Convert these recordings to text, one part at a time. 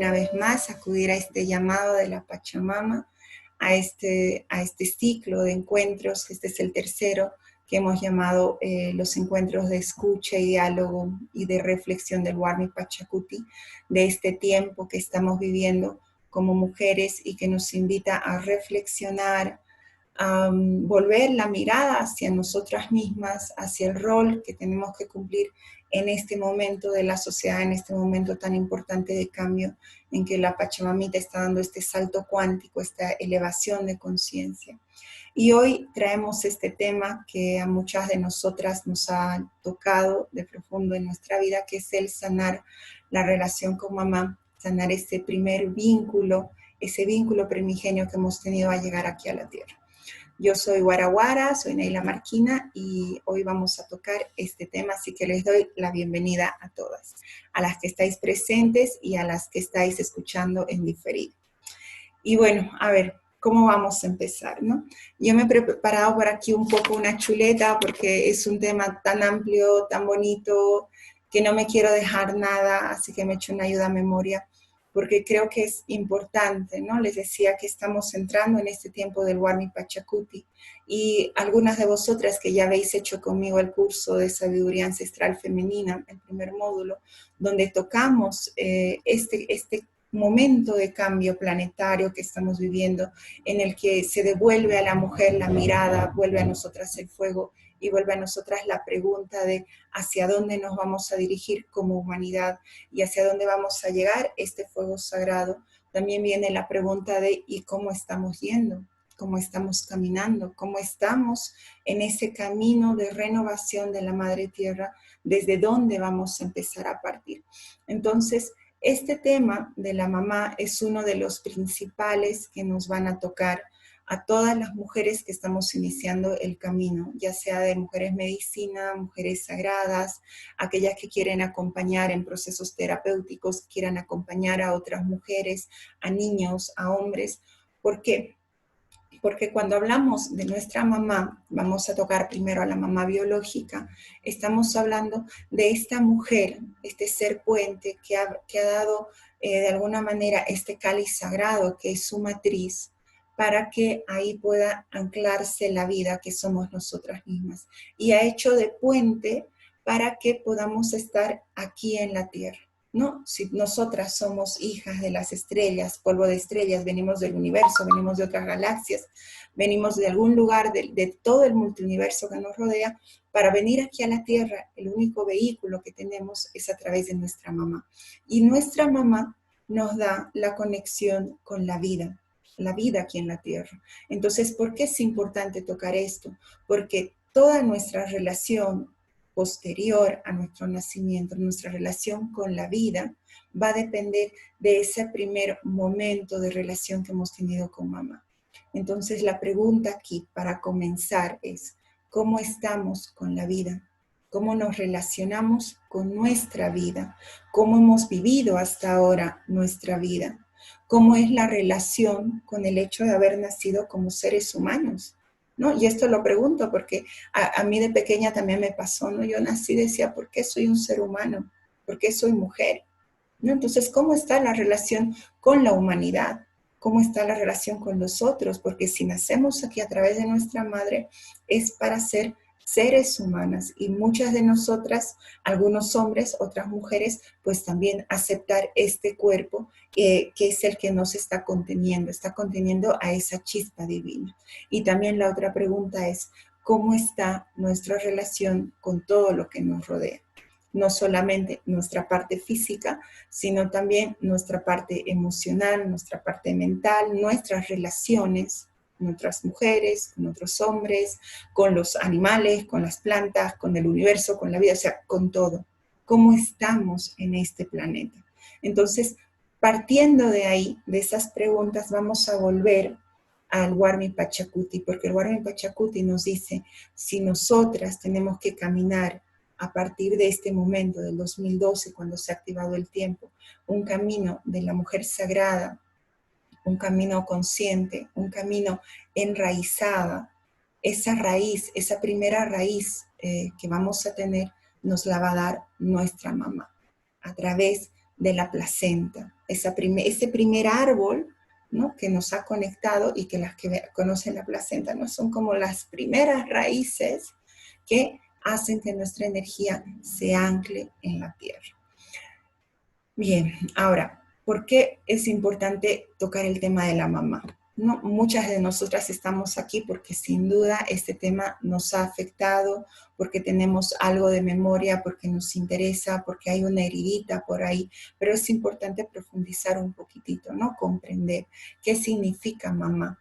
una vez más acudir a este llamado de la Pachamama, a este ciclo de encuentros. Este es el tercero que hemos llamado los encuentros de escucha y diálogo y de reflexión del Warmi Pachacuti, de este tiempo que estamos viviendo como mujeres y que nos invita a reflexionar, a volver la mirada hacia nosotras mismas, hacia el rol que tenemos que cumplir en este momento de la sociedad, en este momento tan importante de cambio en que la Pachamamita está dando este salto cuántico, esta elevación de conciencia. Y hoy traemos este tema que a muchas de nosotras nos ha tocado de profundo en nuestra vida, que es el sanar la relación con mamá, sanar ese primer vínculo, ese vínculo primigenio que hemos tenido a llegar aquí a la Tierra. Yo soy Guaraguara, soy Neila Marquina y hoy vamos a tocar este tema, así que les doy la bienvenida a todas, a las que estáis presentes y a las que estáis escuchando en diferido. Y bueno, a ver, ¿cómo vamos a empezar, no? Yo me he preparado por aquí un poco una chuleta porque es un tema tan amplio, tan bonito, que no me quiero dejar nada, así que me he hecho una ayuda a memoria, porque creo que es importante, ¿no? Les decía que estamos entrando en este tiempo del Warmi Pachacuti, y algunas de vosotras que ya habéis hecho conmigo el curso de Sabiduría Ancestral Femenina, el primer módulo, donde tocamos este momento de cambio planetario que estamos viviendo, en el que se devuelve a la mujer la mirada, vuelve a nosotras el fuego y vuelve a nosotras la pregunta de hacia dónde nos vamos a dirigir como humanidad y hacia dónde vamos a llegar este fuego sagrado. También viene la pregunta de ¿y cómo estamos yendo? ¿Cómo estamos caminando? ¿Cómo estamos en ese camino de renovación de la Madre Tierra? ¿Desde dónde vamos a empezar a partir? Entonces, este tema de la mamá es uno de los principales que nos van a tocar a todas las mujeres que estamos iniciando el camino, ya sea de mujeres medicina, mujeres sagradas, aquellas que quieren acompañar en procesos terapéuticos, quieran acompañar a otras mujeres, a niños, a hombres. ¿Por qué? Porque cuando hablamos de nuestra mamá, vamos a tocar primero a la mamá biológica, estamos hablando de esta mujer, este ser puente que ha dado de alguna manera este cáliz sagrado que es su matriz, para que ahí pueda anclarse la vida que somos nosotras mismas. Y ha hecho de puente para que podamos estar aquí en la tierra, ¿no? Si nosotras somos hijas de las estrellas, polvo de estrellas, venimos del universo, venimos de otras galaxias, venimos de algún lugar de todo el multiuniverso que nos rodea, para venir aquí a la Tierra, el único vehículo que tenemos es a través de nuestra mamá. Y nuestra mamá nos da la conexión con la vida aquí en la Tierra. Entonces, ¿por qué es importante tocar esto? Porque toda nuestra relación posterior a nuestro nacimiento, nuestra relación con la vida, va a depender de ese primer momento de relación que hemos tenido con mamá. Entonces la pregunta aquí para comenzar es, ¿cómo estamos con la vida? ¿Cómo nos relacionamos con nuestra vida? ¿Cómo hemos vivido hasta ahora nuestra vida? ¿Cómo es la relación con el hecho de haber nacido como seres humanos? ¿No? Y esto lo pregunto porque a mí de pequeña también me pasó, ¿no? Yo nací y decía, ¿por qué soy un ser humano? ¿Por qué soy mujer? ¿No? Entonces, ¿cómo está la relación con la humanidad? ¿Cómo está la relación con los otros? Porque si nacemos aquí a través de nuestra madre, es para ser seres humanas, y muchas de nosotras, algunos hombres, otras mujeres, pues también aceptar este cuerpo que es el que nos está conteniendo a esa chispa divina. Y también la otra pregunta es, ¿cómo está nuestra relación con todo lo que nos rodea? No solamente nuestra parte física, sino también nuestra parte emocional, nuestra parte mental, nuestras relaciones con otras mujeres, con otros hombres, con los animales, con las plantas, con el universo, con la vida, o sea, con todo. ¿Cómo estamos en este planeta? Entonces, partiendo de ahí, de esas preguntas, vamos a volver al Warmi Pachacuti, porque el Warmi Pachacuti nos dice, si nosotras tenemos que caminar a partir de este momento, del 2012, cuando se ha activado el tiempo, un camino de la mujer sagrada, un camino consciente, un camino enraizada, esa raíz, esa primera raíz que vamos a tener, nos la va a dar nuestra mamá, a través de la placenta, ese primer árbol, ¿no?, que nos ha conectado y que las que conocen la placenta, ¿no?, son como las primeras raíces que hacen que nuestra energía se ancle en la tierra. Bien, ahora, ¿por qué es importante tocar el tema de la mamá? No, muchas de nosotras estamos aquí porque sin duda este tema nos ha afectado, porque tenemos algo de memoria, porque nos interesa, porque hay una heridita por ahí, pero es importante profundizar un poquitito, ¿no? Comprender qué significa mamá,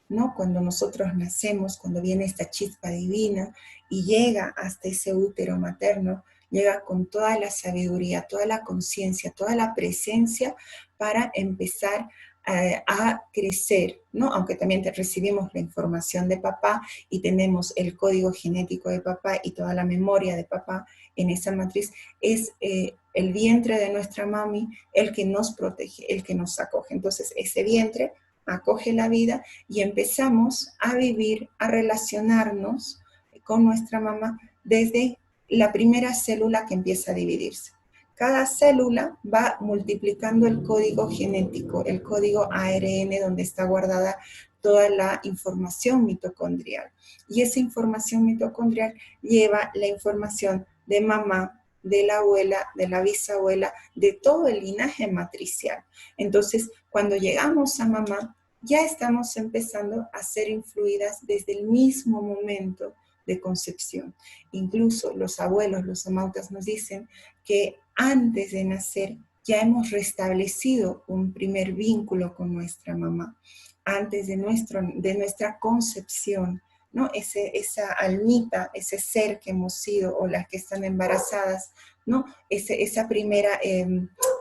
¿no? Cuando nosotros nacemos, cuando viene esta chispa divina y llega hasta ese útero materno, llega con toda la sabiduría, toda la conciencia, toda la presencia para empezar a crecer, ¿no? Aunque también recibimos la información de papá y tenemos el código genético de papá y toda la memoria de papá en esa matriz, es el vientre de nuestra mami el que nos protege, el que nos acoge. Entonces, ese vientre acoge la vida y empezamos a vivir, a relacionarnos con nuestra mamá desde la primera célula que empieza a dividirse. Cada célula va multiplicando el código genético, el código ARN donde está guardada toda la información mitocondrial. Y esa información mitocondrial lleva la información de mamá, de la abuela, de la bisabuela, de todo el linaje matricial. Entonces, cuando llegamos a mamá, ya estamos empezando a ser influidas desde el mismo momento de concepción. Incluso los abuelos, los amautas nos dicen que antes de nacer ya hemos restablecido un primer vínculo con nuestra mamá, antes de nuestra concepción, ¿no? Esa almita, ese ser que hemos sido, o las que están embarazadas, ¿no? Esa primera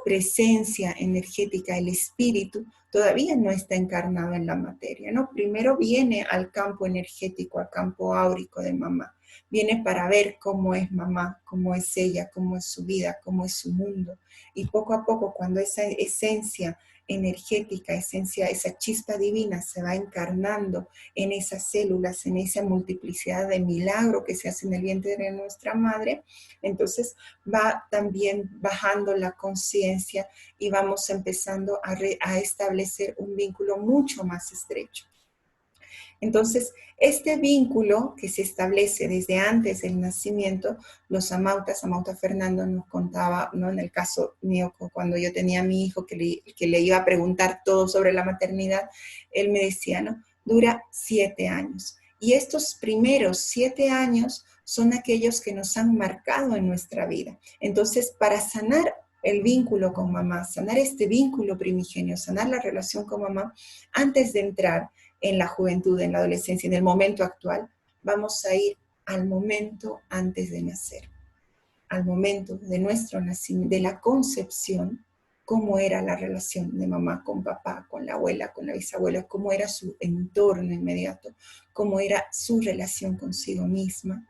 presencia energética, el espíritu, todavía no está encarnado en la materia, ¿no? Primero viene al campo energético, al campo áurico de mamá. Viene para ver cómo es mamá, cómo es ella, cómo es su vida, cómo es su mundo. Y poco a poco, cuando esa esencia energética, esa chispa divina se va encarnando en esas células, en esa multiplicidad de milagro que se hace en el vientre de nuestra madre, entonces va también bajando la conciencia y vamos empezando a establecer un vínculo mucho más estrecho. Entonces, este vínculo que se establece desde antes del nacimiento, los amautas, Amauta Fernando nos contaba, ¿no?, en el caso mío, cuando yo tenía a mi hijo, que le iba a preguntar todo sobre la maternidad, él me decía, ¿no?, dura 7 años. Y estos primeros 7 años son aquellos que nos han marcado en nuestra vida. Entonces, para sanar el vínculo con mamá, sanar este vínculo primigenio, sanar la relación con mamá, antes de entrar en la juventud, en la adolescencia, en el momento actual, vamos a ir al momento antes de nacer, al momento de nuestro nacimiento, de la concepción, cómo era la relación de mamá con papá, con la abuela, con la bisabuela, cómo era su entorno inmediato, cómo era su relación consigo misma,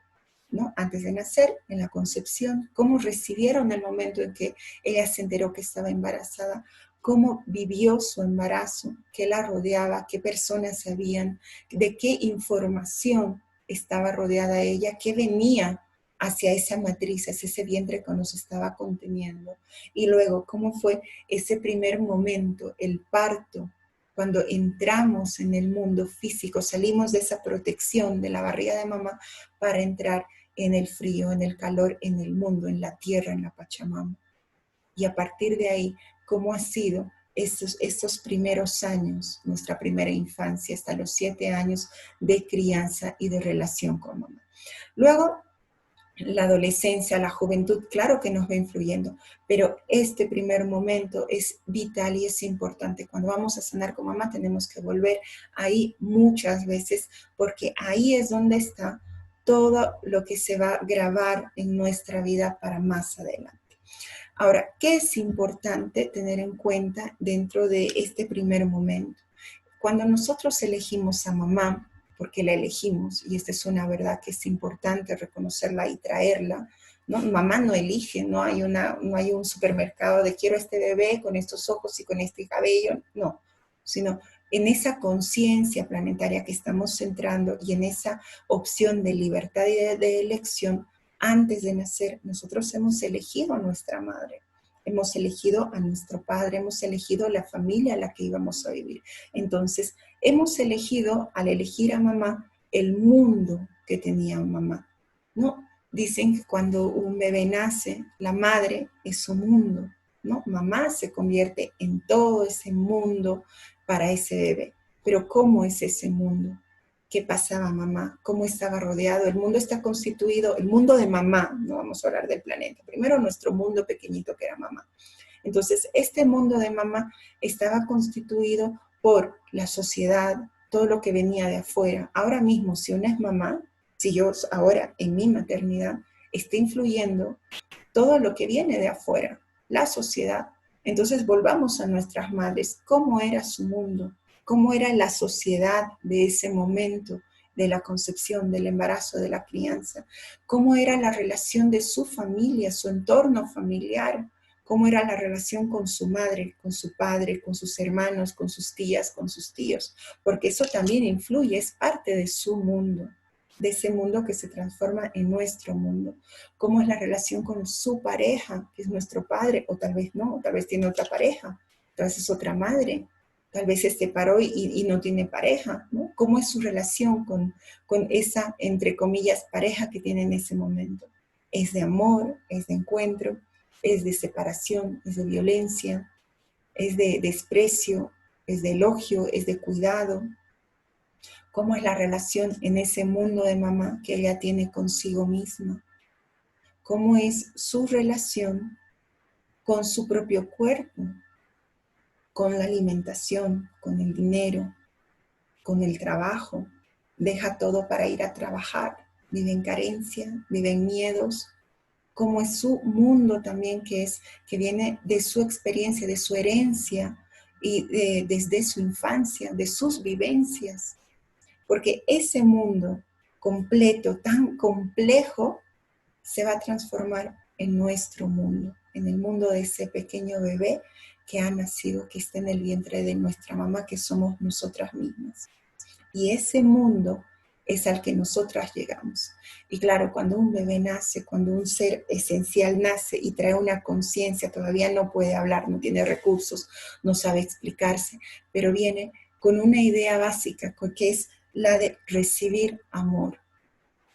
¿no? Antes de nacer, en la concepción, cómo recibieron el momento en que ella se enteró que estaba embarazada, cómo vivió su embarazo, qué la rodeaba, qué personas sabían, de qué información estaba rodeada ella, qué venía hacia esa matriz, hacia ese vientre que nos estaba conteniendo. Y luego, cómo fue ese primer momento, el parto, cuando entramos en el mundo físico, salimos de esa protección de la barriga de mamá para entrar en el frío, en el calor, en el mundo, en la tierra, en la Pachamama. Y a partir de ahí, ¿cómo ha sido estos primeros años, nuestra primera infancia, hasta los 7 años de crianza y de relación con mamá? Luego, la adolescencia, la juventud, claro que nos va influyendo, pero este primer momento es vital y es importante. Cuando vamos a sanar con mamá tenemos que volver ahí muchas veces, porque ahí es donde está todo lo que se va a grabar en nuestra vida para más adelante. Ahora, ¿qué es importante tener en cuenta dentro de este primer momento? Cuando nosotros elegimos a mamá, porque la elegimos, y esta es una verdad que es importante reconocerla y traerla, ¿no? Mamá no elige, no hay un supermercado de quiero este bebé con estos ojos y con este cabello, no, sino en esa conciencia planetaria que estamos centrando y en esa opción de libertad y de elección, antes de nacer, nosotros hemos elegido a nuestra madre. hemos elegido a nuestro padre, hemos elegido la familia a la que íbamos a vivir. Entonces, hemos elegido, al elegir a mamá, el mundo que tenía mamá, ¿no? Dicen que cuando un bebé nace, la madre es su mundo, ¿no? Mamá se convierte en todo ese mundo para ese bebé. Pero ¿cómo es ese mundo? ¿Qué pasaba mamá? ¿Cómo estaba rodeado? El mundo está constituido, el mundo de mamá, no vamos a hablar del planeta, primero nuestro mundo pequeñito que era mamá. Entonces, este mundo de mamá estaba constituido por la sociedad, todo lo que venía de afuera. Ahora mismo, si una es mamá, si yo ahora en mi maternidad, está influyendo todo lo que viene de afuera, la sociedad. Entonces volvamos a nuestras madres, ¿cómo era su mundo? ¿Cómo era la sociedad de ese momento, de la concepción, del embarazo, de la crianza? ¿Cómo era la relación de su familia, su entorno familiar? ¿Cómo era la relación con su madre, con su padre, con sus hermanos, con sus tías, con sus tíos? Porque eso también influye, es parte de su mundo, de ese mundo que se transforma en nuestro mundo. ¿Cómo es la relación con su pareja, que es nuestro padre? O tal vez no, tal vez tiene otra pareja, tal vez es otra madre, tal vez se separó y no tiene pareja, ¿no? ¿Cómo es su relación con esa, entre comillas, pareja que tiene en ese momento? ¿Es de amor, es de encuentro, es de separación, es de violencia, es de desprecio, es de elogio, es de cuidado? ¿Cómo es la relación en ese mundo de mamá que ella tiene consigo misma? ¿Cómo es su relación con su propio cuerpo, con la alimentación, con el dinero, con el trabajo? Deja todo para ir a trabajar, vive en carencia, vive en miedos. ¿Cómo es su mundo también que viene de su experiencia, de su herencia y desde su infancia, de sus vivencias? Porque ese mundo completo, tan complejo, se va a transformar en nuestro mundo, en el mundo de ese pequeño bebé que ha nacido, que está en el vientre de nuestra mamá, que somos nosotras mismas. Y ese mundo es al que nosotras llegamos. Y claro, cuando un bebé nace, cuando un ser esencial nace y trae una conciencia, todavía no puede hablar, no tiene recursos, no sabe explicarse, pero viene con una idea básica, que es la de recibir amor.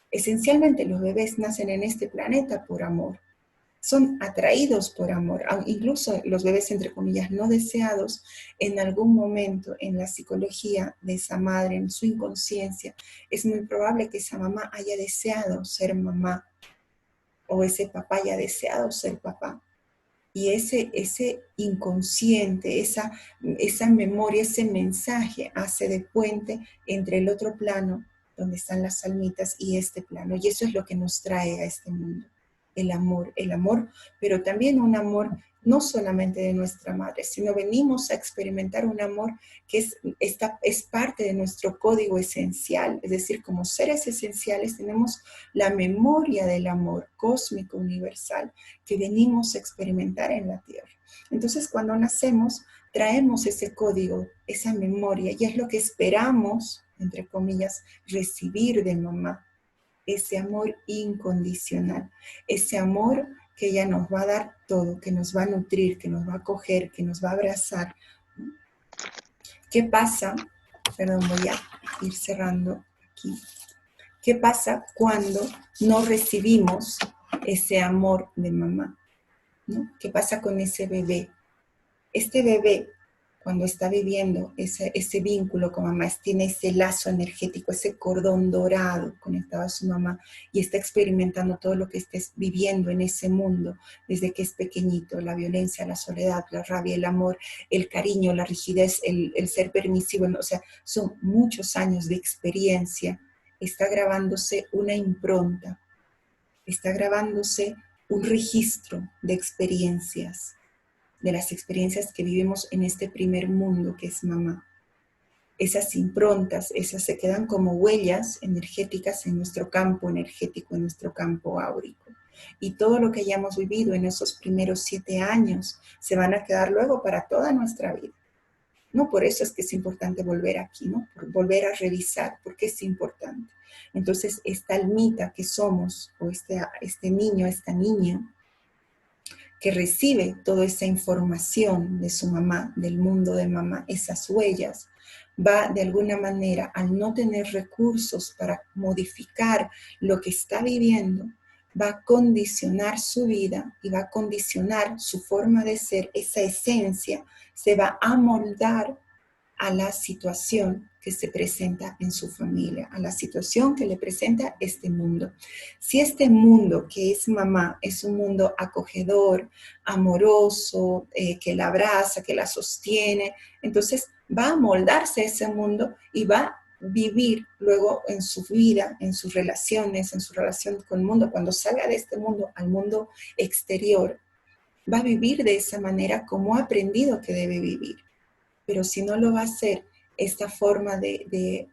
Esencialmente los bebés nacen en este planeta por amor, son atraídos por amor, incluso los bebés entre comillas no deseados, en algún momento en la psicología de esa madre, en su inconsciencia, es muy probable que esa mamá haya deseado ser mamá o ese papá haya deseado ser papá. Y ese inconsciente, esa memoria, ese mensaje hace de puente entre el otro plano, donde están las almitas, y este plano. Y eso es lo que nos trae a este mundo. El amor, pero también un amor no solamente de nuestra madre, sino venimos a experimentar un amor que es parte de nuestro código esencial. Es decir, como seres esenciales tenemos la memoria del amor cósmico universal que venimos a experimentar en la Tierra. Entonces, cuando nacemos, traemos ese código, esa memoria, y es lo que esperamos, entre comillas, recibir de mamá, ese amor incondicional, ese amor que ella nos va a dar todo, que nos va a nutrir, que nos va a acoger, que nos va a abrazar. ¿Qué pasa? Perdón, voy a ir cerrando aquí. ¿Qué pasa cuando no recibimos ese amor de mamá? ¿No? ¿Qué pasa con ese bebé? Este bebé, cuando está viviendo ese vínculo con mamá, tiene ese lazo energético, ese cordón dorado conectado a su mamá y está experimentando todo lo que estés viviendo en ese mundo desde que es pequeñito, la violencia, la soledad, la rabia, el amor, el cariño, la rigidez, el ser permisivo, o sea, son muchos años de experiencia. Está grabándose una impronta, está grabándose un registro de experiencias, de las experiencias que vivimos en este primer mundo que es mamá. Esas improntas, esas se quedan como huellas energéticas en nuestro campo energético, en nuestro campo áurico. Y todo lo que hayamos vivido en esos primeros 7 años se van a quedar luego para toda nuestra vida. No, por eso es que es importante volver aquí, ¿no? Por volver a revisar, porque es importante. Entonces, esta almita que somos, o este niño, esta niña, que recibe toda esa información de su mamá, del mundo de mamá, esas huellas, va de alguna manera, al no tener recursos para modificar lo que está viviendo, va a condicionar su vida y va a condicionar su forma de ser, esa esencia se va a moldar a la situación que se presenta en su familia, a la situación que le presenta este mundo. Si este mundo que es mamá es un mundo acogedor, amoroso, que la abraza, que la sostiene, entonces va a moldarse ese mundo y va a vivir luego en su vida, en sus relaciones, en su relación con el mundo, cuando salga de este mundo al mundo exterior, va a vivir de esa manera como ha aprendido que debe vivir. Pero si no lo va a hacer, esta forma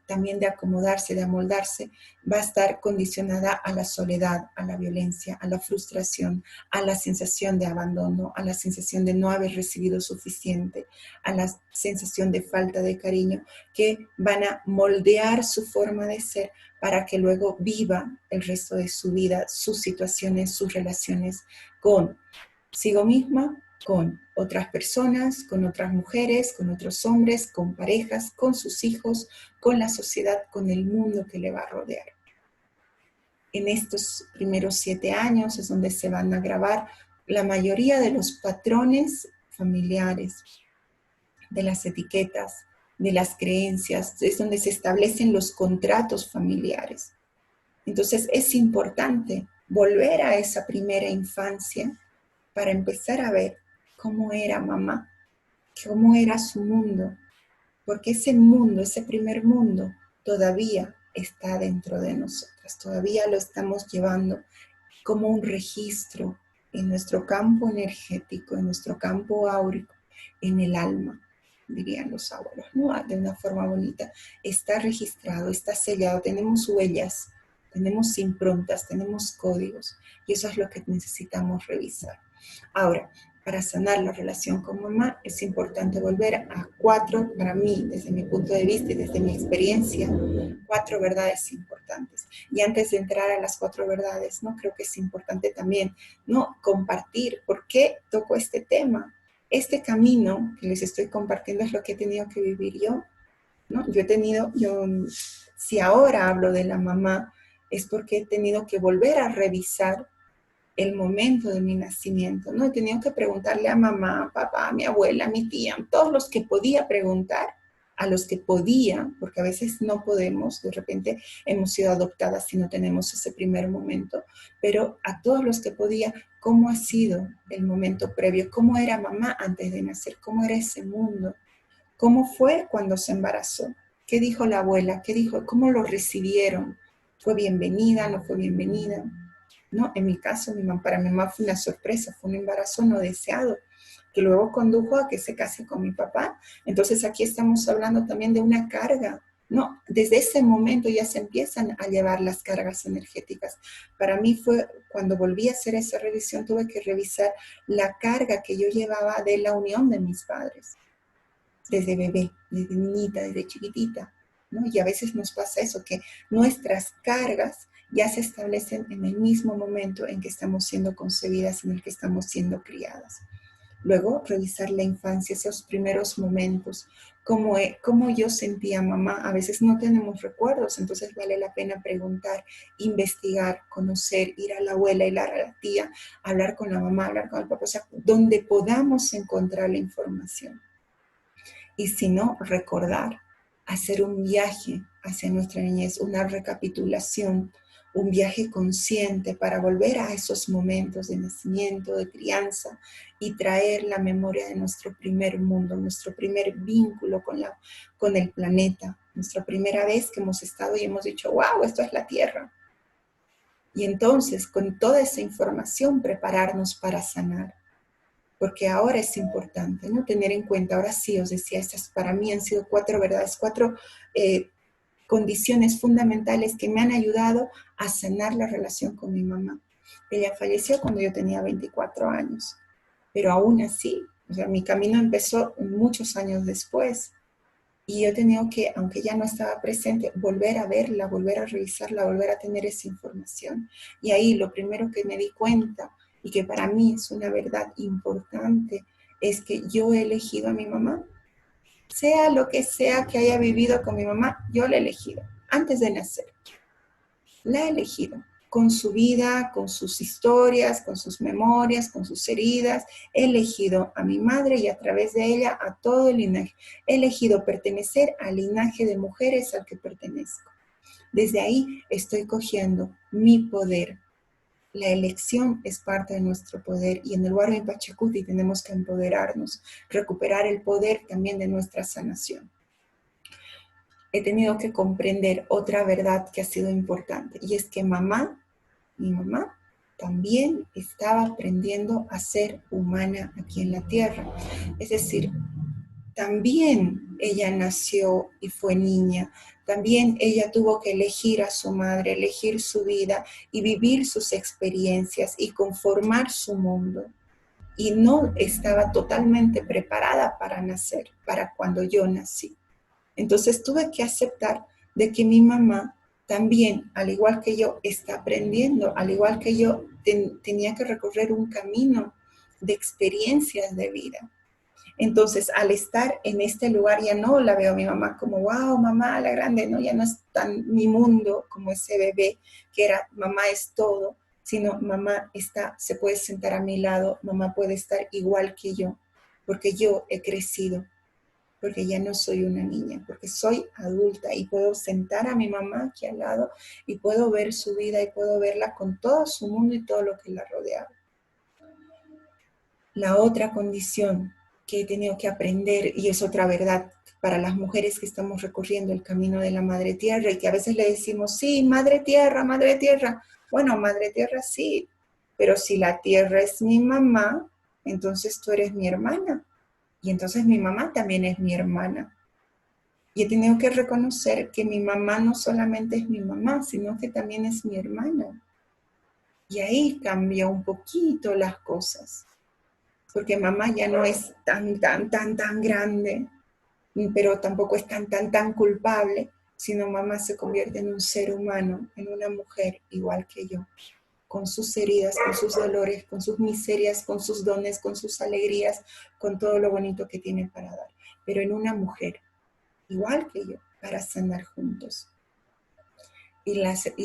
también de acomodarse, de amoldarse, va a estar condicionada a la soledad, a la violencia, a la frustración, a la sensación de abandono, a la sensación de no haber recibido suficiente, a la sensación de falta de cariño, que van a moldear su forma de ser para que luego viva el resto de su vida, sus situaciones, sus relaciones consigo misma, con otras personas, con otras mujeres, con otros hombres, con parejas, con sus hijos, con la sociedad, con el mundo que le va a rodear. En estos primeros 7 años es donde se van a grabar la mayoría de los patrones familiares, de las etiquetas, de las creencias, es donde se establecen los contratos familiares. Entonces es importante volver a esa primera infancia para empezar a ver cómo era mamá, cómo era su mundo, porque ese mundo, ese primer mundo, todavía está dentro de nosotras, todavía lo estamos llevando como un registro en nuestro campo energético, en nuestro campo áurico, en el alma, dirían los abuelos, ¿no? De una forma bonita. Está registrado, está sellado, tenemos huellas, tenemos improntas, tenemos códigos, y eso es lo que necesitamos revisar. Ahora, para sanar la relación con mamá es importante volver a 4, para mí, desde mi punto de vista y desde mi experiencia, 4 verdades importantes. Y antes de entrar a las 4 verdades, ¿no? Creo que es importante también, ¿no? Compartir por qué toco este tema. Este camino que les estoy compartiendo es lo que he tenido que vivir yo, ¿no? Si ahora hablo de la mamá, es porque he tenido que volver a revisar el momento de mi nacimiento, ¿no? He tenido que preguntarle a mamá, papá, a mi abuela, a mi tía, a todos los que podía preguntar, a los que podía, porque a veces no podemos, de repente hemos sido adoptadas si no tenemos ese primer momento, pero a todos los que podía, ¿cómo ha sido el momento previo? ¿Cómo era mamá antes de nacer? ¿Cómo era ese mundo? ¿Cómo fue cuando se embarazó? ¿Qué dijo la abuela? ¿Qué dijo? ¿Cómo lo recibieron? ¿Fue bienvenida? ¿No fue bienvenida? No, en mi caso, para mi mamá fue una sorpresa, fue un embarazo no deseado, que luego condujo a que se case con mi papá. Entonces aquí estamos hablando también de una carga, ¿no? Desde ese momento ya se empiezan a llevar las cargas energéticas. Para mí fue, cuando volví a hacer esa revisión, tuve que revisar la carga que yo llevaba de la unión de mis padres, desde bebé, desde niñita, desde chiquitita, ¿no? Y a veces nos pasa eso, que nuestras cargas ya se establecen en el mismo momento en que estamos siendo concebidas, en el que estamos siendo criadas. Luego, revisar la infancia, esos primeros momentos, cómo yo sentía a mamá. A veces no tenemos recuerdos, entonces vale la pena preguntar, investigar, conocer, ir a la abuela y a la tía, hablar con la mamá, hablar con el papá, o sea, donde podamos encontrar la información. Y si no, recordar, hacer un viaje hacia nuestra niñez, una recapitulación, un viaje consciente para volver a esos momentos de nacimiento, de crianza y traer la memoria de nuestro primer mundo, nuestro primer vínculo con el planeta, nuestra primera vez que hemos estado y hemos dicho, wow, esto es la Tierra. Y entonces, con toda esa información, prepararnos para sanar. Porque ahora es importante, ¿no? Tener en cuenta, ahora sí os decía, estas para mí han sido 4 verdades, 4 condiciones fundamentales que me han ayudado a sanar la relación con mi mamá. Ella falleció cuando yo tenía 24 años, pero aún así, o sea, mi camino empezó muchos años después. Y yo he tenido que, aunque ya no estaba presente, volver a verla, volver a revisarla, volver a tener esa información. Y ahí lo primero que me di cuenta y que para mí es una verdad importante, es que yo he elegido a mi mamá. Sea lo que sea que haya vivido con mi mamá, yo la he elegido, antes de nacer. La he elegido, con su vida, con sus historias, con sus memorias, con sus heridas. He elegido a mi madre y a través de ella a todo el linaje. He elegido pertenecer al linaje de mujeres al que pertenezco. Desde ahí estoy cogiendo mi poder. La elección es parte de nuestro poder y en el Warmi Pachacuti tenemos que empoderarnos, recuperar el poder también de nuestra sanación. He tenido que comprender otra verdad que ha sido importante y es que mi mamá, también estaba aprendiendo a ser humana aquí en la tierra. Es decir, también ella nació y fue niña, también ella tuvo que elegir a su madre, elegir su vida y vivir sus experiencias y conformar su mundo. Y no estaba totalmente preparada para nacer, para cuando yo nací. Entonces tuve que aceptar de que mi mamá también, al igual que yo, está aprendiendo, al igual que yo tenía que recorrer un camino de experiencias de vida. Entonces, al estar en este lugar, ya no la veo a mi mamá como, wow, mamá, la grande, no, ya no es tan mi mundo como ese bebé que era, mamá es todo, sino mamá está, se puede sentar a mi lado, mamá puede estar igual que yo, porque yo he crecido, porque ya no soy una niña, porque soy adulta y puedo sentar a mi mamá aquí al lado y puedo ver su vida y puedo verla con todo su mundo y todo lo que la rodea. La otra condición que he tenido que aprender, y es otra verdad para las mujeres que estamos recorriendo el camino de la Madre Tierra y que a veces le decimos, sí, Madre Tierra, Madre Tierra. Bueno, Madre Tierra sí, pero si la Tierra es mi mamá, entonces tú eres mi hermana. Y entonces mi mamá también es mi hermana. Y he tenido que reconocer que mi mamá no solamente es mi mamá, sino que también es mi hermana. Y ahí cambió un poquito las cosas. Porque mamá ya no es tan grande, pero tampoco es tan culpable, sino mamá se convierte en un ser humano, en una mujer igual que yo, con sus heridas, con sus dolores, con sus miserias, con sus dones, con sus alegrías, con todo lo bonito que tiene para dar, pero en una mujer igual que yo, para sanar juntos. Y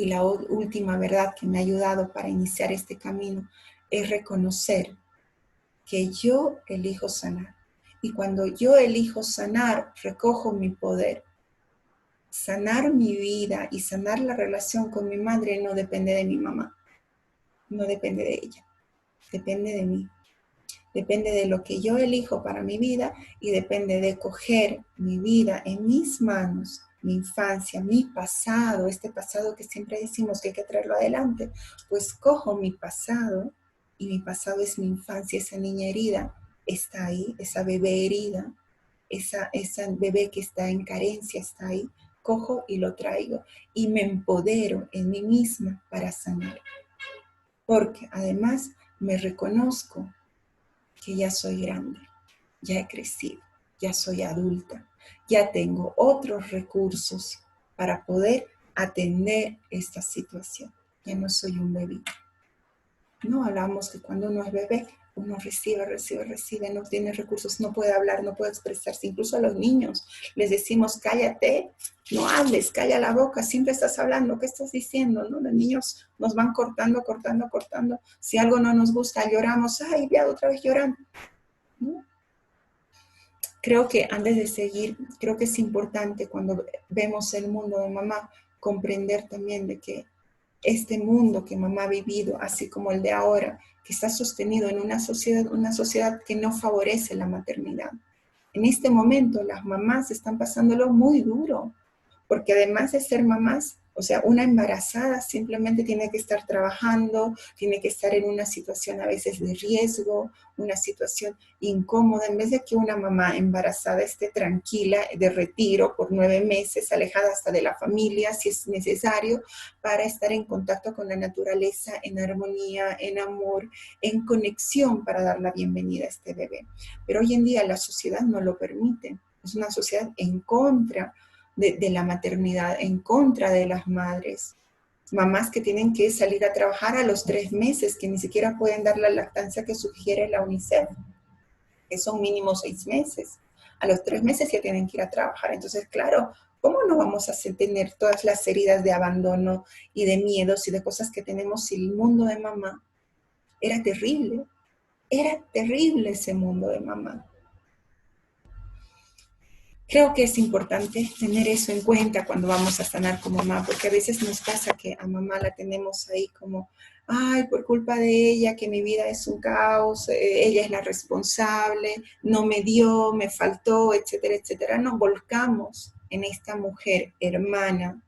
la última verdad que me ha ayudado para iniciar este camino es reconocer que yo elijo sanar. Y cuando yo elijo sanar, recojo mi poder. Sanar mi vida y sanar la relación con mi madre no depende de mi mamá, no depende de ella, depende de mí. Depende de lo que yo elijo para mi vida y depende de coger mi vida en mis manos, mi infancia, mi pasado, este pasado que siempre decimos que hay que traerlo adelante, pues cojo mi pasado y mi pasado es mi infancia, esa niña herida está ahí, esa bebé herida, esa bebé que está en carencia está ahí, cojo y lo traigo y me empodero en mí misma para sanar. Porque además me reconozco que ya soy grande, ya he crecido, ya soy adulta, ya tengo otros recursos para poder atender esta situación. Ya no soy un bebé. No hablamos que cuando uno es bebé, uno recibe, no tiene recursos, no puede hablar, no puede expresarse. Incluso a los niños les decimos, cállate, no hables, calla la boca, siempre estás hablando, ¿qué estás diciendo? ¿No? Los niños nos van cortando. Si algo no nos gusta, lloramos, ay, ya otra vez llorando. ¿No? Creo que antes de seguir, creo que es importante cuando vemos el mundo de mamá, comprender también de que este mundo que mamá ha vivido, así como el de ahora, que está sostenido en una sociedad que no favorece la maternidad. En este momento las mamás están pasándolo muy duro, porque además de ser mamás, o sea, una embarazada simplemente tiene que estar trabajando, tiene que estar en una situación a veces de riesgo, una situación incómoda, en vez de que una mamá embarazada esté tranquila, de retiro por 9 meses, alejada hasta de la familia, si es necesario, para estar en contacto con la naturaleza, en armonía, en amor, en conexión para dar la bienvenida a este bebé. Pero hoy en día la sociedad no lo permite, es una sociedad en contra de la maternidad, en contra de las madres. mamás que tienen que salir a trabajar a los 3 meses, que ni siquiera pueden dar la lactancia que sugiere la UNICEF, que son mínimo 6 meses. A los 3 meses ya tienen que ir a trabajar. Entonces, claro, ¿cómo no vamos a tener todas las heridas de abandono y de miedos y de cosas que tenemos si el mundo de mamá era terrible? Era terrible ese mundo de mamá. Creo que es importante tener eso en cuenta cuando vamos a sanar con mamá, porque a veces nos pasa que a mamá la tenemos ahí como, ay, por culpa de ella, que mi vida es un caos, ella es la responsable, no me dio, me faltó, etcétera, etcétera. Nos volcamos en esta mujer hermana,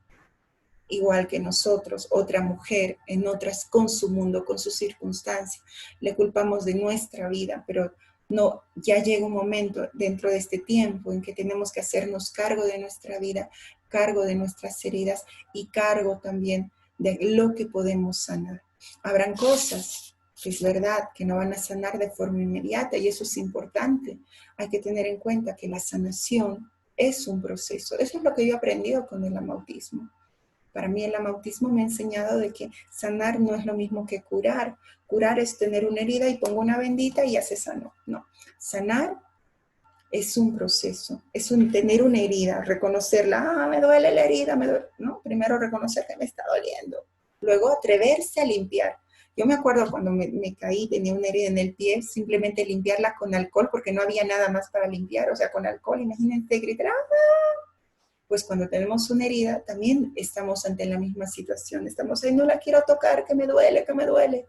igual que nosotros, otra mujer, en otras, con su mundo, con sus circunstancias. Le culpamos de nuestra vida, pero no, ya llega un momento dentro de este tiempo en que tenemos que hacernos cargo de nuestra vida, cargo de nuestras heridas y cargo también de lo que podemos sanar. Habrán cosas que es verdad que no van a sanar de forma inmediata y eso es importante. Hay que tener en cuenta que la sanación es un proceso. Eso es lo que yo he aprendido con el amautismo. Para mí el amautismo me ha enseñado de que sanar no es lo mismo que curar. Curar es tener una herida y pongo una bendita y ya se sanó. No, sanar es un proceso, es tener una herida, reconocerla, me duele la herida, me duele. No, primero reconocer que me está doliendo, luego atreverse a limpiar. Yo me acuerdo cuando me caí, tenía una herida en el pie, simplemente limpiarla con alcohol, porque no había nada más para limpiar, o sea, con alcohol, imagínate gritar, pues cuando tenemos una herida también estamos ante la misma situación. Estamos ahí, no la quiero tocar, que me duele, que me duele.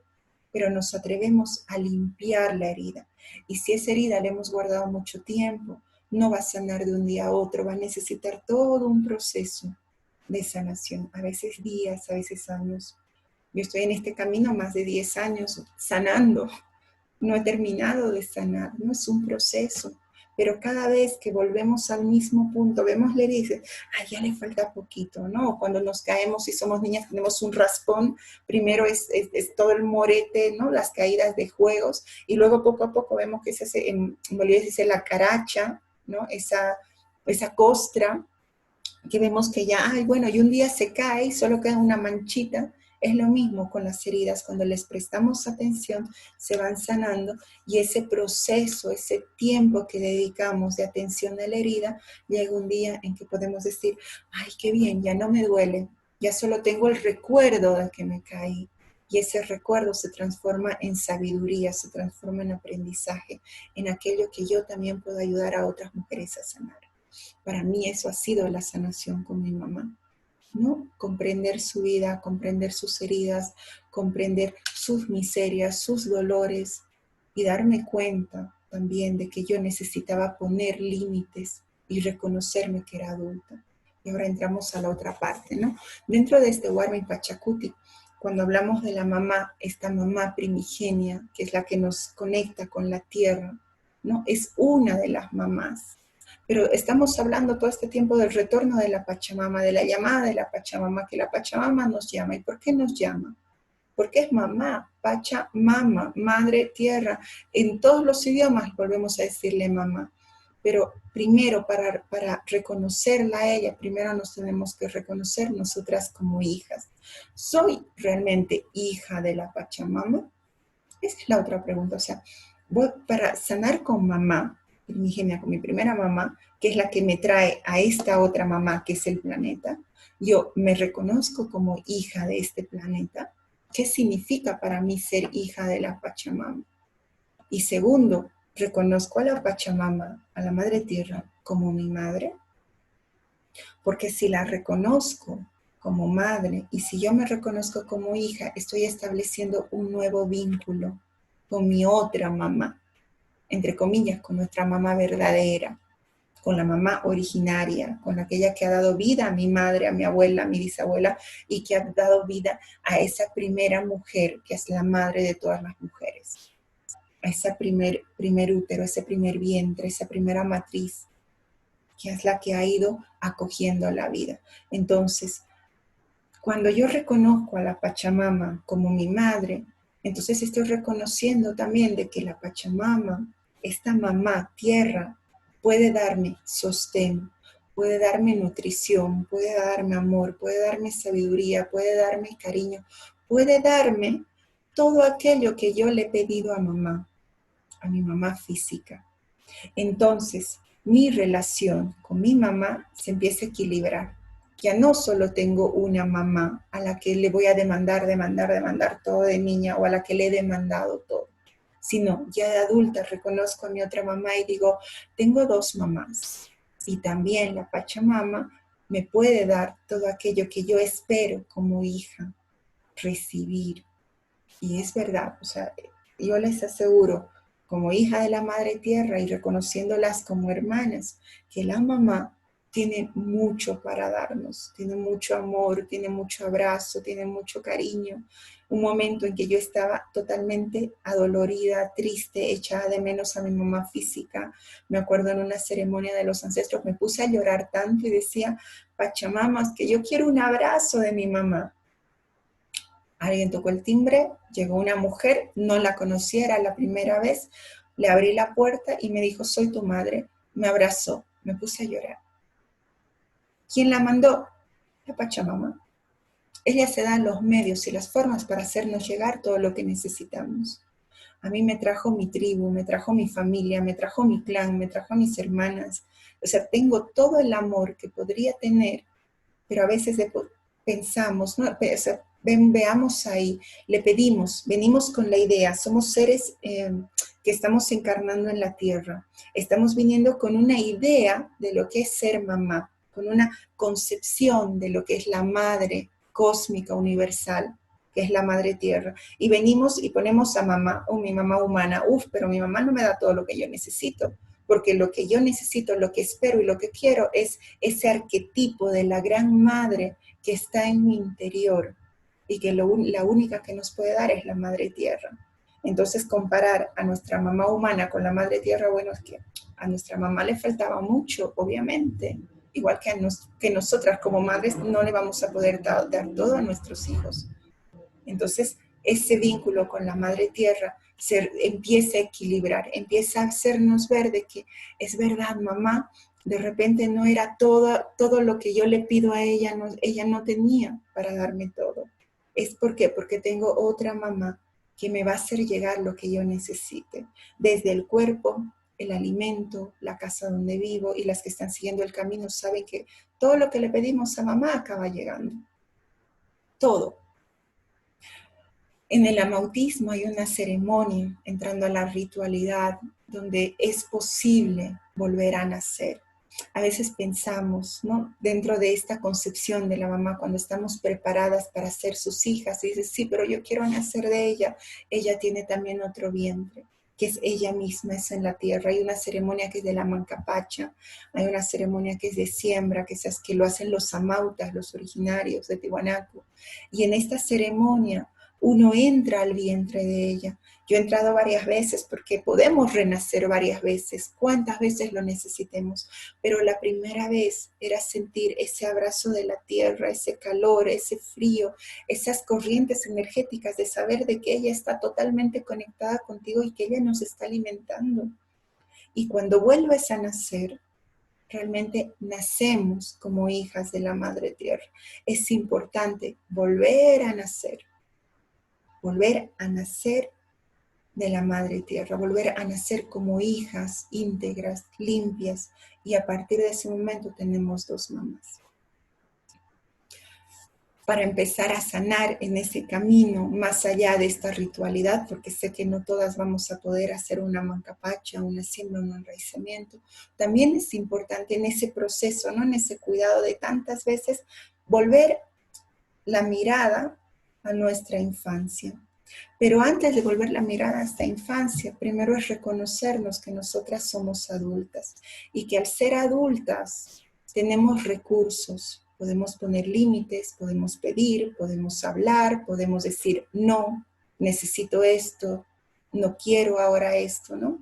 Pero nos atrevemos a limpiar la herida. Y si esa herida la hemos guardado mucho tiempo, no va a sanar de un día a otro, va a necesitar todo un proceso de sanación, a veces días, a veces años. Yo estoy en este camino más de 10 años sanando, no he terminado de sanar, no es un proceso, pero cada vez que volvemos al mismo punto, vemos la herida y dices, ay, ya le falta poquito, ¿no? Cuando nos caemos y somos niñas, tenemos un raspón, primero es todo el morete, ¿no? Las caídas de juegos, y luego poco a poco vemos que se hace, en Bolivia se dice la caracha, ¿no? Esa costra, que vemos que ya, ay, bueno, y un día se cae y solo queda una manchita. Es lo mismo con las heridas, cuando les prestamos atención, se van sanando y ese proceso, ese tiempo que dedicamos de atención a la herida, llega un día en que podemos decir, ay, qué bien, ya no me duele, ya solo tengo el recuerdo de que me caí. Y ese recuerdo se transforma en sabiduría, se transforma en aprendizaje, en aquello que yo también puedo ayudar a otras mujeres a sanar. Para mí eso ha sido la sanación con mi mamá, ¿no? Comprender su vida, comprender sus heridas, comprender sus miserias, sus dolores y darme cuenta también de que yo necesitaba poner límites y reconocerme que era adulta. Y ahora entramos a la otra parte, ¿no? Dentro de este Warmi Pachacuti, cuando hablamos de la mamá, esta mamá primigenia, que es la que nos conecta con la tierra, ¿no? Es una de las mamás, pero estamos hablando todo este tiempo del retorno de la Pachamama, de la llamada de la Pachamama, que la Pachamama nos llama. ¿Y por qué nos llama? Porque es mamá, Pachamama, madre tierra. En todos los idiomas volvemos a decirle mamá. Pero primero, para reconocerla a ella, primero nos tenemos que reconocer nosotras como hijas. ¿Soy realmente hija de la Pachamama? Esa es la otra pregunta. O sea, voy para sanar con mamá, primigenia, con mi primera mamá, que es la que me trae a esta otra mamá, que es el planeta. Yo me reconozco como hija de este planeta. ¿Qué significa para mí ser hija de la Pachamama? Y segundo, reconozco a la Pachamama, a la Madre Tierra, como mi madre, porque si la reconozco como madre y si yo me reconozco como hija, estoy estableciendo un nuevo vínculo con mi otra mamá, entre comillas, con nuestra mamá verdadera, con la mamá originaria, con aquella que ha dado vida a mi madre, a mi abuela, a mi bisabuela, y que ha dado vida a esa primera mujer, que es la madre de todas las mujeres, a ese primer útero, ese primer vientre, esa primera matriz, que es la que ha ido acogiendo la vida. Entonces, cuando yo reconozco a la Pachamama como mi madre, entonces estoy reconociendo también de que la Pachamama, esta mamá tierra, puede darme sostén, puede darme nutrición, puede darme amor, puede darme sabiduría, puede darme cariño, puede darme todo aquello que yo le he pedido a mi mamá física. Entonces, mi relación con mi mamá se empieza a equilibrar. Ya no solo tengo una mamá a la que le voy a demandar todo de niña o a la que le he demandado todo, sino ya de adulta reconozco a mi otra mamá y digo, tengo dos mamás y también la Pachamama me puede dar todo aquello que yo espero como hija recibir. Y es verdad, o sea, yo les aseguro, como hija de la Madre Tierra y reconociéndolas como hermanas, que la mamá tiene mucho para darnos, tiene mucho amor, tiene mucho abrazo, tiene mucho cariño. Un momento en que yo estaba totalmente adolorida, triste, echada de menos a mi mamá física. Me acuerdo en una ceremonia de los ancestros, me puse a llorar tanto y decía, Pachamamas, que yo quiero un abrazo de mi mamá. Alguien tocó el timbre, llegó una mujer, no la conocía, era la primera vez, le abrí la puerta y me dijo, soy tu madre, me abrazó, me puse a llorar. ¿Quién la mandó? La Pachamama. Ella se da los medios y las formas para hacernos llegar todo lo que necesitamos. A mí me trajo mi tribu, me trajo mi familia, me trajo mi clan, me trajo a mis hermanas. O sea, tengo todo el amor que podría tener, pero a veces pensamos, ¿no? O sea, veamos ahí, le pedimos, venimos con la idea, somos seres que estamos encarnando en la tierra, estamos viniendo con una idea de lo que es ser mamá, con una concepción de lo que es la madre cósmica universal, que es la madre tierra, y venimos y ponemos a mamá, o mi mamá humana, pero mi mamá no me da todo lo que yo necesito, porque lo que yo necesito, lo que espero y lo que quiero es ese arquetipo de la gran madre que está en mi interior y que la única que nos puede dar es la madre tierra. Entonces comparar a nuestra mamá humana con la madre tierra, bueno, es que a nuestra mamá le faltaba mucho, obviamente, igual que nosotras como madres no le vamos a poder dar todo a nuestros hijos. Entonces, ese vínculo con la madre tierra se empieza a equilibrar, empieza a hacernos ver de que es verdad, mamá, de repente no era todo lo que yo le pido a ella, ella no tenía para darme todo. ¿Es por qué? Porque tengo otra mamá que me va a hacer llegar lo que yo necesite, desde el cuerpo, el alimento, la casa donde vivo, y las que están siguiendo el camino saben que todo lo que le pedimos a mamá acaba llegando. Todo. En el amautismo hay una ceremonia, entrando a la ritualidad, donde es posible volver a nacer. A veces pensamos, ¿no? Dentro de esta concepción de la mamá, cuando estamos preparadas para ser sus hijas, y dices, sí, pero yo quiero nacer de ella. Ella tiene también otro vientre, que es ella misma, es en la tierra. Hay una ceremonia que es de la Mancapacha, hay una ceremonia que es de siembra, que lo hacen los amautas, los originarios de Tiwanaku. Y en esta ceremonia, uno entra al vientre de ella. Yo he entrado varias veces porque podemos renacer varias veces, cuantas veces lo necesitemos, pero la primera vez era sentir ese abrazo de la tierra, ese calor, ese frío, esas corrientes energéticas de saber de que ella está totalmente conectada contigo y que ella nos está alimentando. Y cuando vuelves a nacer, realmente nacemos como hijas de la Madre Tierra. Es importante volver a nacer de la Madre Tierra, volver a nacer como hijas íntegras, limpias, y a partir de ese momento tenemos dos mamás. Para empezar a sanar en ese camino, más allá de esta ritualidad, porque sé que no todas vamos a poder hacer una mancapacha, una siembra, un enraizamiento, también es importante en ese proceso, ¿no? En ese cuidado de tantas veces, volver la mirada a nuestra infancia. Pero antes de volver la mirada a esta infancia, primero es reconocernos que nosotras somos adultas y que al ser adultas tenemos recursos, podemos poner límites, podemos pedir, podemos hablar, podemos decir no, necesito esto, no quiero ahora esto, ¿no?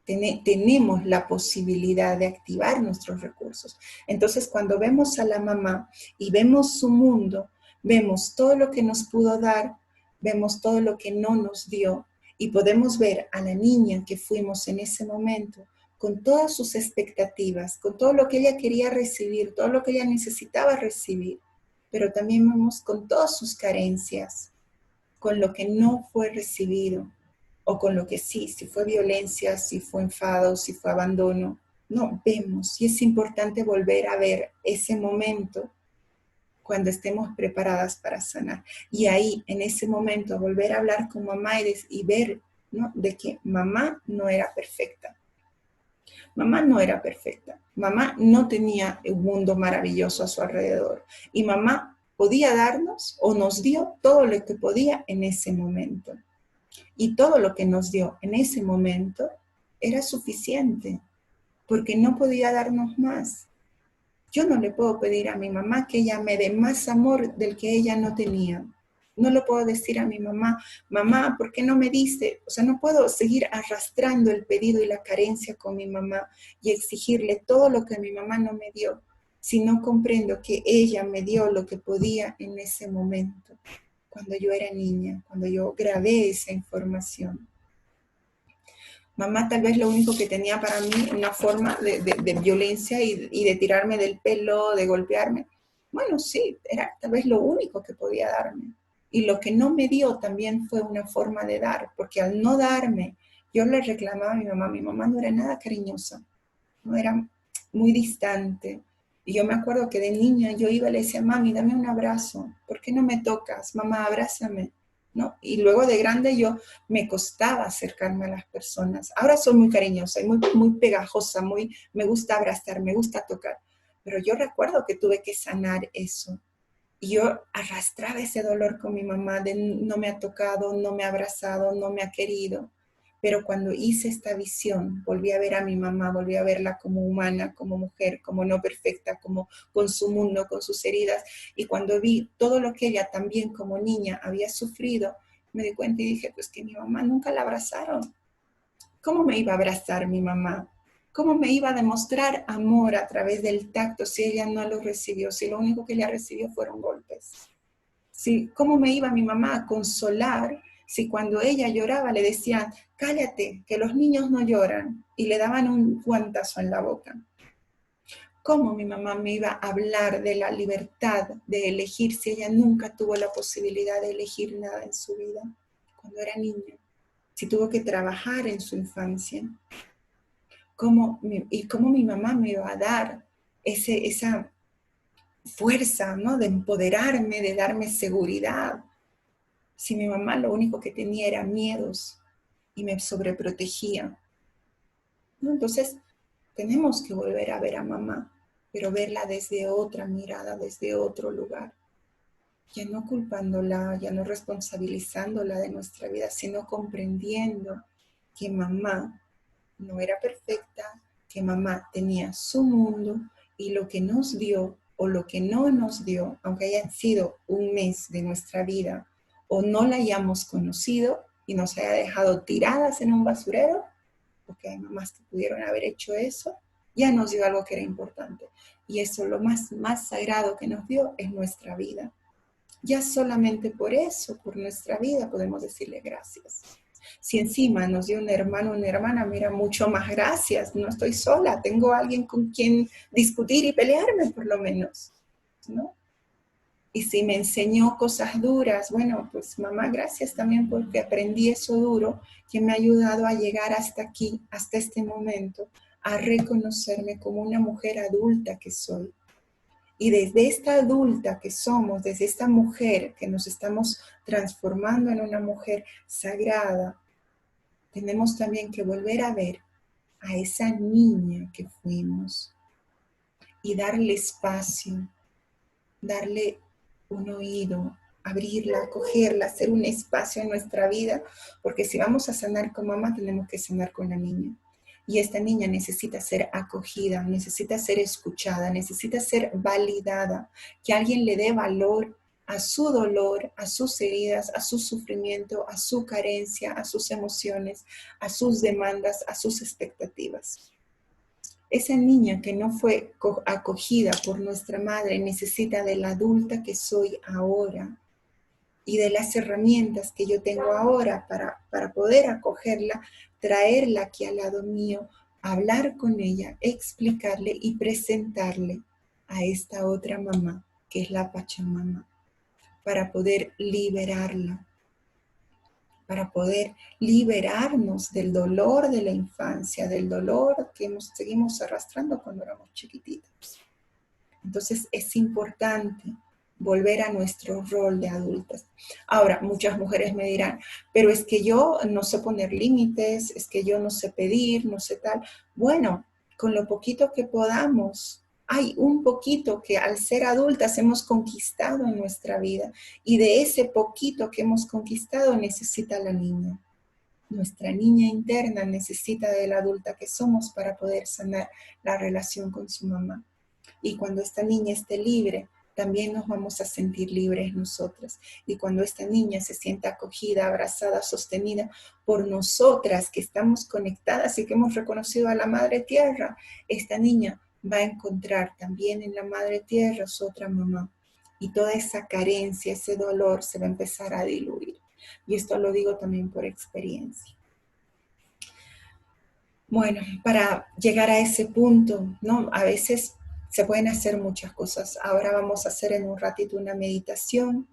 Tenemos la posibilidad de activar nuestros recursos. Entonces, cuando vemos a la mamá y vemos su mundo, vemos todo lo que nos pudo dar, vemos todo lo que no nos dio, y podemos ver a la niña que fuimos en ese momento, con todas sus expectativas, con todo lo que ella quería recibir, todo lo que ella necesitaba recibir, pero también vemos con todas sus carencias, con lo que no fue recibido, o con lo que sí, si fue violencia, si fue enfado, si fue abandono. No, vemos, y es importante volver a ver ese momento cuando estemos preparadas para sanar. Y ahí, en ese momento, volver a hablar con mamá y ver, ¿no?, de que mamá no era perfecta. Mamá no era perfecta. Mamá no tenía un mundo maravilloso a su alrededor. Y mamá podía darnos o nos dio todo lo que podía en ese momento. Y todo lo que nos dio en ese momento era suficiente, porque no podía darnos más. Yo no le puedo pedir a mi mamá que ella me dé más amor del que ella no tenía. No le puedo decir a mi mamá, mamá, ¿por qué no me diste? O sea, no puedo seguir arrastrando el pedido y la carencia con mi mamá y exigirle todo lo que mi mamá no me dio, si no comprendo que ella me dio lo que podía en ese momento, cuando yo era niña, cuando yo grabé esa información. Mamá tal vez lo único que tenía para mí, una forma de violencia y de tirarme del pelo, de golpearme. Bueno, sí, era tal vez lo único que podía darme. Y lo que no me dio también fue una forma de dar, porque al no darme, yo le reclamaba a mi mamá no era nada cariñosa, no era muy distante. Y yo me acuerdo que de niña yo iba y le decía, mami, dame un abrazo, ¿por qué no me tocas? Mamá, abrázame. ¿No? Y luego de grande yo me costaba acercarme a las personas. Ahora soy muy cariñosa y muy pegajosa, me gusta abrazar, me gusta tocar. Pero yo recuerdo que tuve que sanar eso. Y yo arrastraba ese dolor con mi mamá de no me ha tocado, no me ha abrazado, no me ha querido. Pero cuando hice esta visión, volví a ver a mi mamá, volví a verla como humana, como mujer, como no perfecta, como con su mundo, con sus heridas. Y cuando vi todo lo que ella también como niña había sufrido, me di cuenta y dije, pues que mi mamá nunca la abrazaron. ¿Cómo me iba a abrazar mi mamá? ¿Cómo me iba a demostrar amor a través del tacto si ella no lo recibió? Si lo único que ella recibió fueron golpes. Si, ¿cómo me iba mi mamá a consolar si cuando ella lloraba le decían, cállate, que los niños no lloran, y le daban un guantazo en la boca? ¿Cómo mi mamá me iba a hablar de la libertad de elegir si ella nunca tuvo la posibilidad de elegir nada en su vida cuando era niña? Si tuvo que trabajar en su infancia. ¿Cómo mi mamá me iba a dar esa fuerza, ¿no?, de empoderarme, de darme seguridad? Si mi mamá lo único que tenía era miedos y me sobreprotegía, ¿no? Entonces, tenemos que volver a ver a mamá, pero verla desde otra mirada, desde otro lugar. Ya no culpándola, ya no responsabilizándola de nuestra vida, sino comprendiendo que mamá no era perfecta, que mamá tenía su mundo y lo que nos dio o lo que no nos dio, aunque haya sido un mes de nuestra vida o no la hayamos conocido y nos haya dejado tiradas en un basurero, porque hay mamás que pudieron haber hecho eso, ya nos dio algo que era importante. Y eso, lo más sagrado que nos dio es nuestra vida. Ya solamente por eso, por nuestra vida, podemos decirle gracias. Si encima nos dio un hermano o una hermana, mira, mucho más gracias, no estoy sola, tengo a alguien con quien discutir y pelearme por lo menos, ¿no? Y si me enseñó cosas duras, bueno, pues mamá, gracias también porque aprendí eso duro, que me ha ayudado a llegar hasta aquí, hasta este momento, a reconocerme como una mujer adulta que soy. Y desde esta adulta que somos, desde esta mujer que nos estamos transformando en una mujer sagrada, tenemos también que volver a ver a esa niña que fuimos y darle espacio, darle un oído, abrirla, acogerla, hacer un espacio en nuestra vida, porque si vamos a sanar con mamá, tenemos que sanar con la niña. Y esta niña necesita ser acogida, necesita ser escuchada, necesita ser validada, que alguien le dé valor a su dolor, a sus heridas, a su sufrimiento, a su carencia, a sus emociones, a sus demandas, a sus expectativas. Esa niña que no fue acogida por nuestra madre necesita de la adulta que soy ahora y de las herramientas que yo tengo ahora para poder acogerla, traerla aquí al lado mío, hablar con ella, explicarle y presentarle a esta otra mamá, que es la Pachamama, para poder liberarla, para poder liberarnos del dolor de la infancia, del dolor que seguimos arrastrando cuando éramos chiquititos. Entonces es importante volver a nuestro rol de adultas. Ahora, muchas mujeres me dirán, pero es que yo no sé poner límites, es que yo no sé pedir, no sé tal. Bueno, con lo poquito que podamos, hay un poquito que al ser adultas hemos conquistado en nuestra vida, y de ese poquito que hemos conquistado necesita la niña. Nuestra niña interna necesita de la adulta que somos para poder sanar la relación con su mamá. Y cuando esta niña esté libre, también nos vamos a sentir libres nosotras. Y cuando esta niña se sienta acogida, abrazada, sostenida por nosotras que estamos conectadas y que hemos reconocido a la Madre Tierra, esta niña va a encontrar también en la Madre Tierra su otra mamá. Y toda esa carencia, ese dolor se va a empezar a diluir. Y esto lo digo también por experiencia. Bueno, para llegar a ese punto, ¿no? A veces se pueden hacer muchas cosas. Ahora vamos a hacer en un ratito una meditación,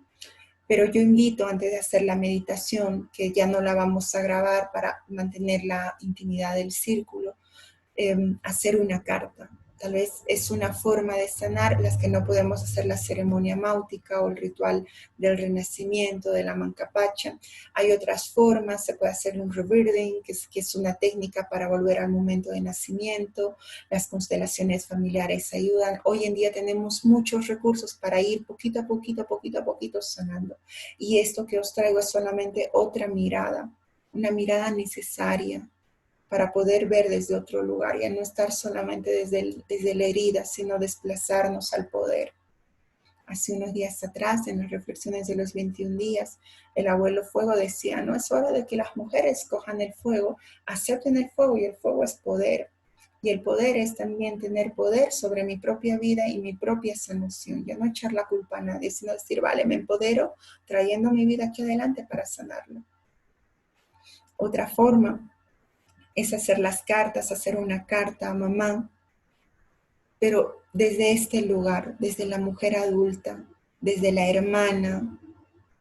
pero yo invito antes de hacer la meditación, que ya no la vamos a grabar para mantener la intimidad del círculo, hacer una carta. Tal vez es una forma de sanar las que no podemos hacer la ceremonia máutica o el ritual del renacimiento de la Mancapacha. Hay otras formas, se puede hacer un rebirthing, que es una técnica para volver al momento de nacimiento. Las constelaciones familiares ayudan. Hoy en día tenemos muchos recursos para ir poquito a poquito sanando. Y esto que os traigo es solamente otra mirada, una mirada necesaria para poder ver desde otro lugar, y no estar solamente desde la herida, sino desplazarnos al poder. Hace unos días atrás, en las reflexiones de los 21 días, el abuelo Fuego decía, no es hora de que las mujeres cojan el fuego, acepten el fuego, y el fuego es poder. Y el poder es también tener poder sobre mi propia vida y mi propia sanación. Ya no echar la culpa a nadie, sino decir, vale, me empodero trayendo mi vida aquí adelante para sanarlo. Otra forma es hacer las cartas, hacer una carta a mamá, pero desde este lugar, desde la mujer adulta, desde la hermana,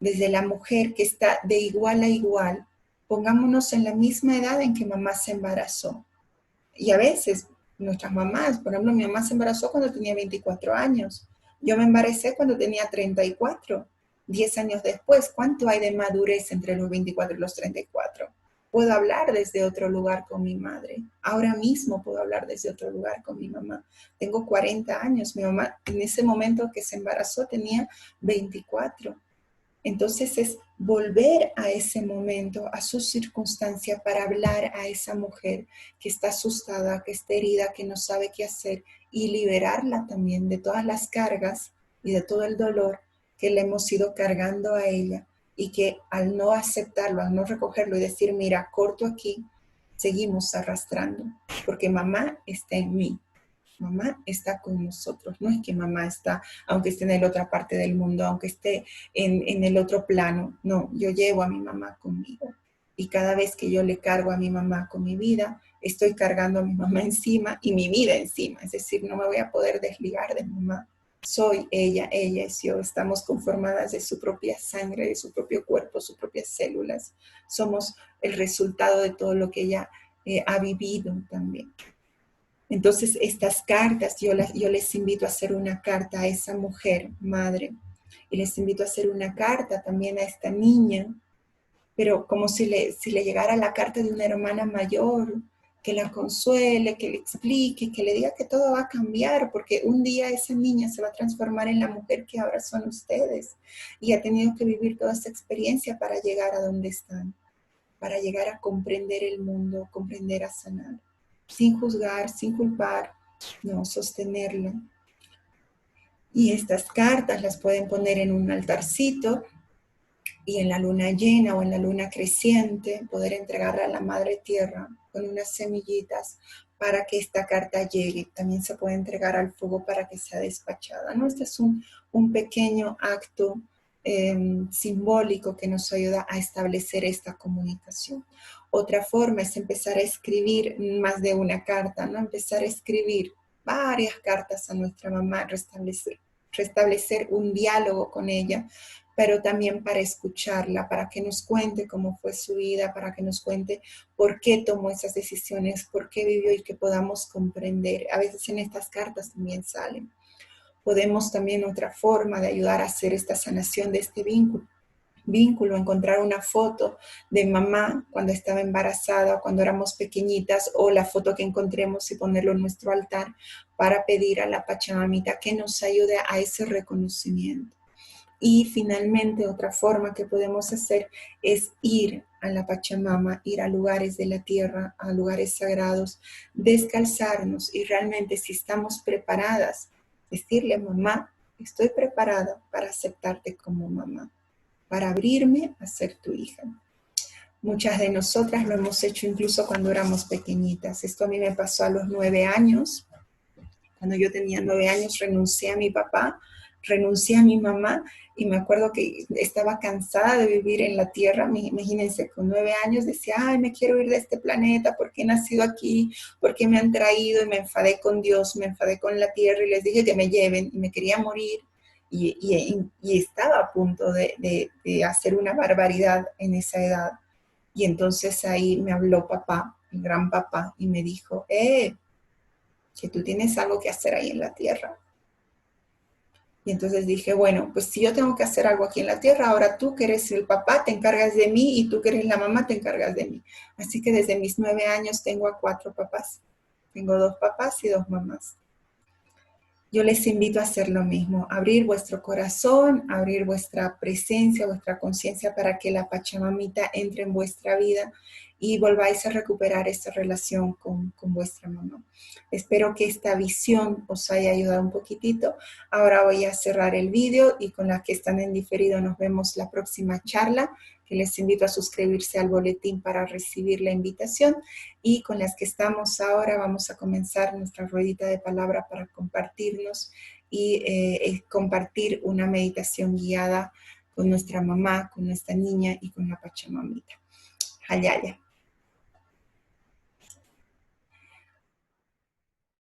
desde la mujer que está de igual a igual. Pongámonos en la misma edad en que mamá se embarazó. Y a veces nuestras mamás, por ejemplo, mi mamá se embarazó cuando tenía 24 años. Yo me embaracé cuando tenía 34. 10 años después, ¿cuánto hay de madurez entre los 24 y los 34? Puedo hablar desde otro lugar con mi madre. Ahora mismo puedo hablar desde otro lugar con mi mamá. Tengo 40 años. Mi mamá en ese momento que se embarazó tenía 24. Entonces es volver a ese momento, a su circunstancia, para hablar a esa mujer que está asustada, que está herida, que no sabe qué hacer, y liberarla también de todas las cargas y de todo el dolor que le hemos ido cargando a ella, y que al no aceptarlo, al no recogerlo y decir, mira, corto aquí, seguimos arrastrando, porque mamá está en mí. Mamá está con nosotros, no es que mamá está, aunque esté en la otra parte del mundo, aunque esté en el otro plano, no, yo llevo a mi mamá conmigo. Y cada vez que yo le cargo a mi mamá con mi vida, estoy cargando a mi mamá encima y mi vida encima, es decir, no me voy a poder desligar de mamá. Soy ella es yo, estamos conformadas de su propia sangre, de su propio cuerpo, sus propias células. Somos el resultado de todo lo que ella ha vivido también. Entonces, estas cartas, yo les invito a hacer una carta a esa mujer, madre, y les invito a hacer una carta también a esta niña, pero como si le llegara la carta de una hermana mayor, que la consuele, que le explique, que le diga que todo va a cambiar, porque un día esa niña se va a transformar en la mujer que ahora son ustedes, y ha tenido que vivir toda esa experiencia para llegar a donde están, para llegar a comprender el mundo, comprender, a sanar, sin juzgar, sin culpar, no, sostenerla. Y estas cartas las pueden poner en un altarcito, y en la luna llena o en la luna creciente poder entregarla a la Madre Tierra con unas semillitas para que esta carta llegue. También se puede entregar al fuego para que sea despachada, ¿no? Este es un pequeño acto simbólico que nos ayuda a establecer esta comunicación. Otra forma es empezar a escribir más de una carta, ¿no? Empezar a escribir varias cartas a nuestra mamá, restablecer un diálogo con ella, pero también para escucharla, para que nos cuente cómo fue su vida, para que nos cuente por qué tomó esas decisiones, por qué vivió y que podamos comprender. A veces en estas cartas también salen. Podemos también otra forma de ayudar a hacer esta sanación de este vínculo, encontrar una foto de mamá cuando estaba embarazada, cuando éramos pequeñitas, o la foto que encontremos y ponerlo en nuestro altar para pedir a la Pachamamita que nos ayude a ese reconocimiento. Y finalmente otra forma que podemos hacer es ir a la Pachamama, ir a lugares de la tierra, a lugares sagrados, descalzarnos y realmente si estamos preparadas, decirle mamá, estoy preparada para aceptarte como mamá, para abrirme a ser tu hija. Muchas de nosotras lo hemos hecho incluso cuando éramos pequeñitas. Esto a mí me pasó a los 9 años. Cuando yo tenía 9 años renuncié a mi papá, renuncié a mi mamá y me acuerdo que estaba cansada de vivir en la tierra. Imagínense, con 9 años decía, ay, me quiero ir de este planeta, ¿por qué he nacido aquí? ¿Por qué me han traído? Y me enfadé con Dios, me enfadé con la tierra y les dije que me lleven y me quería morir. Y estaba a punto de hacer una barbaridad en esa edad. Y entonces ahí me habló papá, el gran papá, y me dijo, que tú tienes algo que hacer ahí en la tierra. Y entonces dije, bueno, pues si yo tengo que hacer algo aquí en la tierra, ahora tú que eres el papá te encargas de mí y tú que eres la mamá te encargas de mí. Así que desde mis 9 años tengo a 4 papás. Tengo 2 papás y 2 mamás. Yo les invito a hacer lo mismo, abrir vuestro corazón, abrir vuestra presencia, vuestra conciencia para que la Pachamamita entre en vuestra vida y volváis a recuperar esa relación con vuestra mamá. Espero que esta visión os haya ayudado un poquitito. Ahora voy a cerrar el vídeo y con las que están en diferido nos vemos la próxima charla, que les invito a suscribirse al boletín para recibir la invitación. Y con las que estamos ahora vamos a comenzar nuestra ruedita de palabra para compartirnos y compartir una meditación guiada con nuestra mamá, con nuestra niña y con la Pachamamita. Hayaya.